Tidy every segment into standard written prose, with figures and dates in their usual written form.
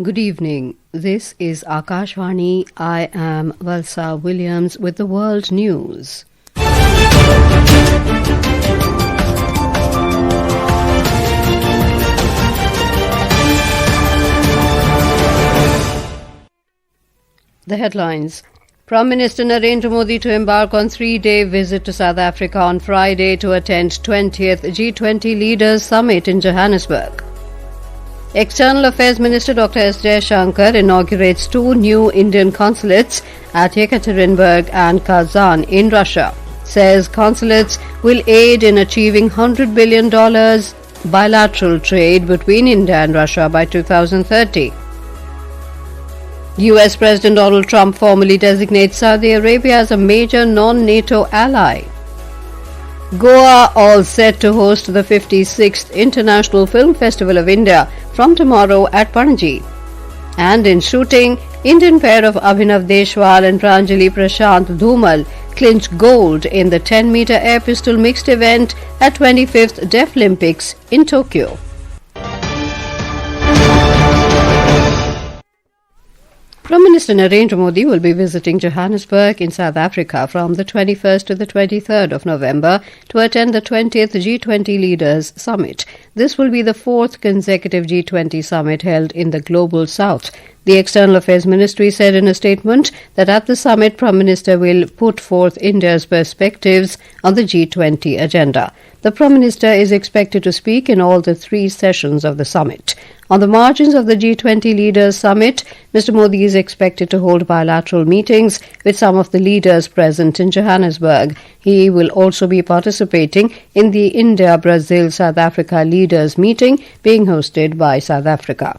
Good evening. This is Akashvani. I am Valsa Williams with the World News. The headlines. Prime Minister Narendra Modi to embark on 3-day visit to South Africa on Friday to attend 20th G20 Leaders Summit in Johannesburg. External Affairs Minister Dr. S. Jaishankar inaugurates 2 new Indian consulates at Yekaterinburg and Kazan in Russia. Says consulates will aid in achieving $100 billion bilateral trade between India and Russia by 2030. US President Donald Trump formally designates Saudi Arabia as a major non-NATO ally. Goa all set to host the 56th International Film Festival of India from tomorrow at Panaji. And in shooting, Indian pair of Abhinav Deshwal and Pranjali Prashant Dhumal clinched gold in the 10-meter air pistol mixed event at 25th Deaflympics in Tokyo. Prime Minister Narendra Modi will be visiting Johannesburg in South Africa from the 21st to the 23rd of November to attend the 20th G20 Leaders Summit. This will be the 4th consecutive G20 summit held in the Global South. The External Affairs Ministry said in a statement that at the summit, Prime Minister will put forth India's perspectives on the G20 agenda. The Prime Minister is expected to speak in all the 3 sessions of the summit. On the margins of the G20 Leaders Summit, Mr. Modi is expected to hold bilateral meetings with some of the leaders present in Johannesburg. He will also be participating in the India-Brazil-South Africa Leaders Meeting being hosted by South Africa.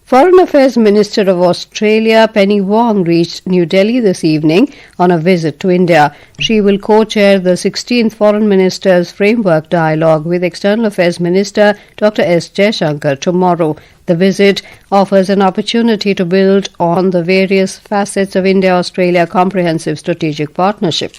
Foreign Affairs Minister of Australia Penny Wong reached New Delhi this evening on a visit to India. She will co-chair the 16th Foreign Ministers Framework Dialogue with External Affairs Minister Dr. S. Jaishankar tomorrow. The visit offers an opportunity to build on the various facets of India-Australia Comprehensive Strategic Partnership.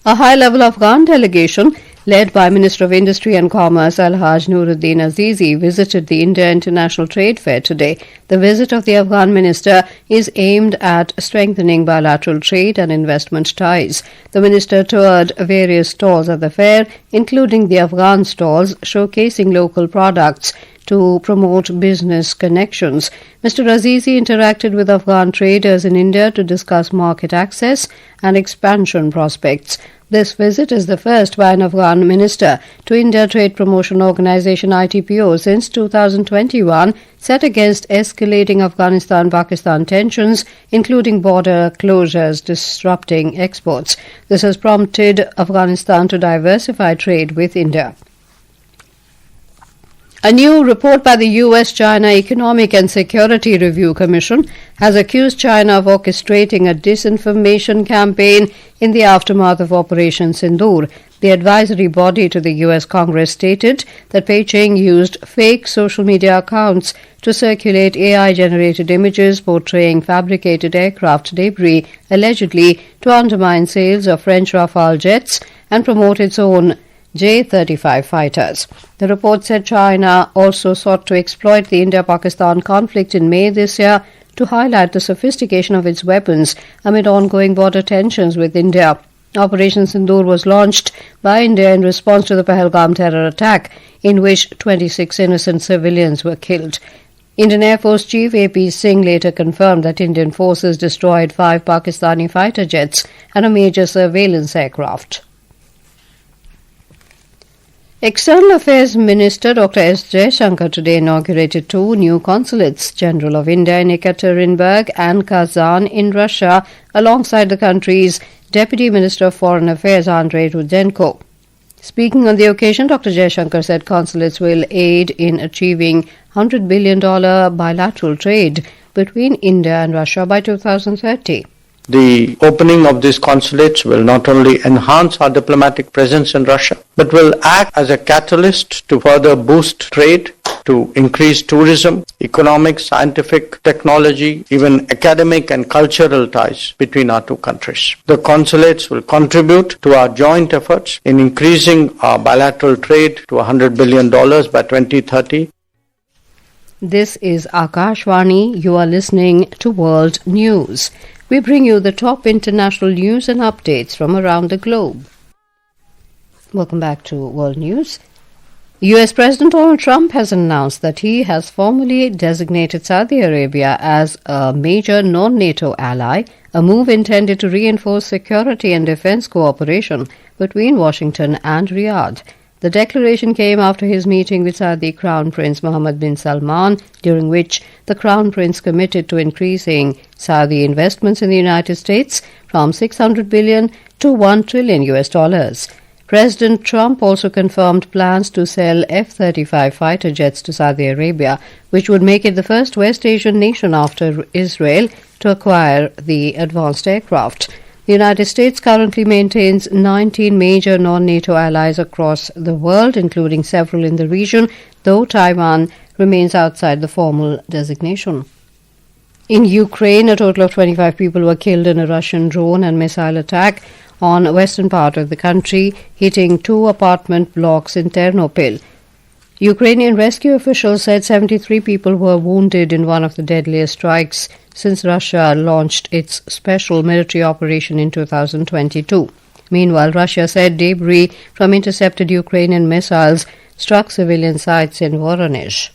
A high-level Afghan delegation led by Minister of Industry and Commerce Alhaj Nuruddin Azizi visited the India International Trade Fair today. The visit of the Afghan minister is aimed at strengthening bilateral trade and investment ties. The minister toured various stalls at the fair, including the Afghan stalls showcasing local products to promote business connections. Mr. Azizi interacted with Afghan traders in India to discuss market access and expansion prospects. This visit is the first by an Afghan minister to India Trade Promotion Organization ITPO since 2021, set against escalating Afghanistan-Pakistan tensions, including border closures disrupting exports. This has prompted Afghanistan to diversify trade with India. A new report by the U.S.-China Economic and Security Review Commission has accused China of orchestrating a disinformation campaign in the aftermath of Operation Sindoor. The advisory body to the U.S. Congress stated that Beijing used fake social media accounts to circulate AI-generated images portraying fabricated aircraft debris, allegedly to undermine sales of French Rafale jets and promote its own J-35 fighters. The report said China also sought to exploit the India-Pakistan conflict in May this year to highlight the sophistication of its weapons amid ongoing border tensions with India. Operation Sindoor was launched by India in response to the Pahalgam terror attack, in which 26 innocent civilians were killed. Indian Air Force Chief A.P. Singh later confirmed that Indian forces destroyed 5 Pakistani fighter jets and a major surveillance aircraft. External Affairs Minister Dr. S. Jaishankar today inaugurated 2 new consulates general of India in Yekaterinburg and Kazan in Russia, alongside the country's Deputy Minister of Foreign Affairs Andrei Rudenko. Speaking on the occasion, Dr. Jaishankar said consulates will aid in achieving $100 billion bilateral trade between India and Russia by 2030. The opening of these consulates will not only enhance our diplomatic presence in Russia, but will act as a catalyst to further boost trade, to increase tourism, economic, scientific, technology, even academic and cultural ties between our 2 countries. The consulates will contribute to our joint efforts in increasing our bilateral trade to $100 billion by 2030. This is Akashvani. You are listening to World News. We bring you the top international news and updates from around the globe. Welcome back to World News. US President Donald Trump has announced that he has formally designated Saudi Arabia as a major non-NATO ally, a move intended to reinforce security and defense cooperation between Washington and Riyadh. The declaration came after his meeting with Saudi Crown Prince Mohammed bin Salman, during which the Crown Prince committed to increasing Saudi investments in the United States from $600 billion to $1 trillion US. President Trump also confirmed plans to sell F-35 fighter jets to Saudi Arabia, which would make it the first West Asian nation after Israel to acquire the advanced aircraft. The United States currently maintains 19 major non-NATO allies across the world, including several in the region, though Taiwan remains outside the formal designation. In Ukraine, a total of 25 people were killed in a Russian drone and missile attack on the western part of the country, hitting 2 apartment blocks in Ternopil. Ukrainian rescue officials said 73 people were wounded in one of the deadliest strikes since Russia launched its special military operation in 2022. Meanwhile, Russia said debris from intercepted Ukrainian missiles struck civilian sites in Voronezh.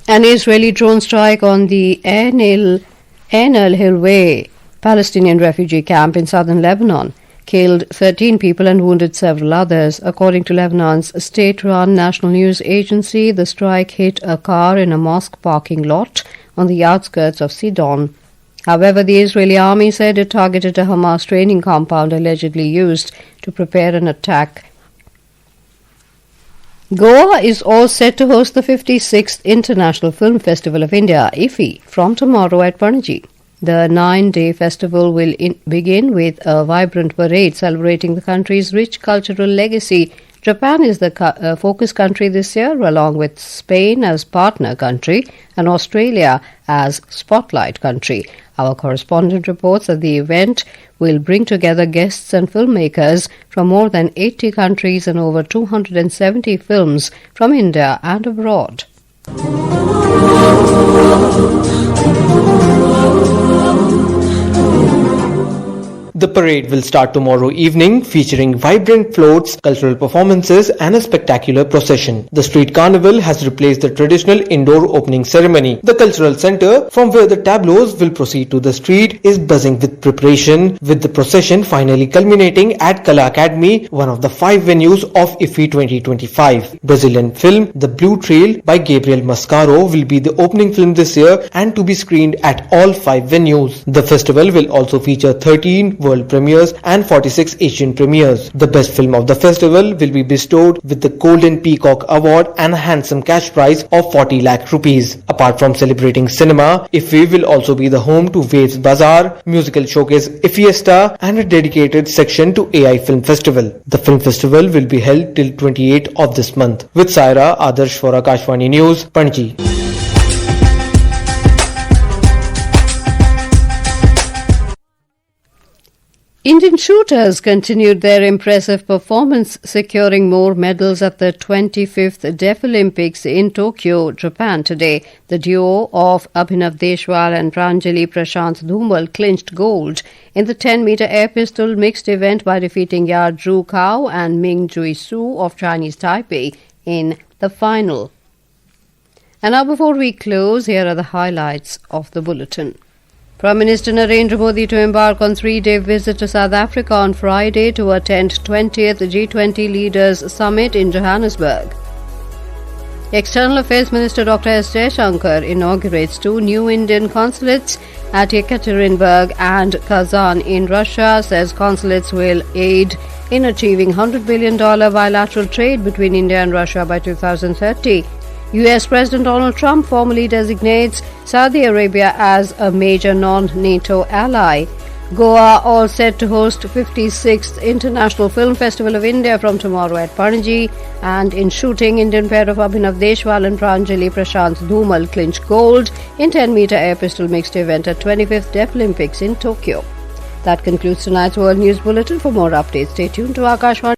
An Israeli drone strike on the Ain al-Hilweh Palestinian refugee camp in southern Lebanon killed 13 people and wounded several others. According to Lebanon's state-run national news agency, the strike hit a car in a mosque parking lot on the outskirts of Sidon. However, the Israeli army said it targeted a Hamas training compound allegedly used to prepare an attack. Goa is all set to host the 56th International Film Festival of India, IFFI, from tomorrow at Panaji. The 9-day festival will begin with a vibrant parade celebrating the country's rich cultural legacy. Japan is the focus country this year, along with Spain as partner country and Australia as spotlight country. Our correspondent reports that the event will bring together guests and filmmakers from more than 80 countries and over 270 films from India and abroad. The parade will start tomorrow evening, featuring vibrant floats, cultural performances and a spectacular procession. The street carnival has replaced the traditional indoor opening ceremony. The cultural center, from where the tableaus will proceed to the street, is buzzing with preparation, with the procession finally culminating at Kala Academy, one of the 5 venues of IFFI 2025. Brazilian film The Blue Trail by Gabriel Mascaro will be the opening film this year and to be screened at all 5 venues. The festival will also feature 13 world premieres and 46 Asian premieres. The best film of the festival will be bestowed with the Golden Peacock Award and a handsome cash prize of 40 lakh rupees. Apart from celebrating cinema, IFFI will also be the home to Waves Bazaar, musical showcase IFFIesta and a dedicated section to AI Film Festival. The film festival will be held till 28th of this month. With Saira Adarsh for Akashvani News, Panaji. Indian shooters continued their impressive performance, securing more medals at the 25th Deaflympics in Tokyo, Japan today. The duo of Abhinav Deshwal and Pranjali Prashant Dhumal clinched gold in the 10-meter air pistol mixed event by defeating Ya Zhu Kao and Ming Jui Su of Chinese Taipei in the final. And now before we close, here are the highlights of the bulletin. Prime Minister Narendra Modi to embark on 3-day visit to South Africa on Friday to attend 20th G20 Leaders Summit in Johannesburg. External Affairs Minister Dr. S. Jaishankar inaugurates 2 new Indian consulates at Yekaterinburg and Kazan in Russia, says consulates will aid in achieving $100 billion bilateral trade between India and Russia by 2030. US President Donald Trump formally designates Saudi Arabia as a major non-NATO ally. Goa all set to host 56th International Film Festival of India from tomorrow at Panaji. And in shooting, Indian pair of Abhinav Deshwal and Pranjali Prashant Dhumal clinch gold in 10-meter air pistol mixed event at 25th Deaflympics in Tokyo. That concludes tonight's World News Bulletin. For more updates, stay tuned to Akashvani.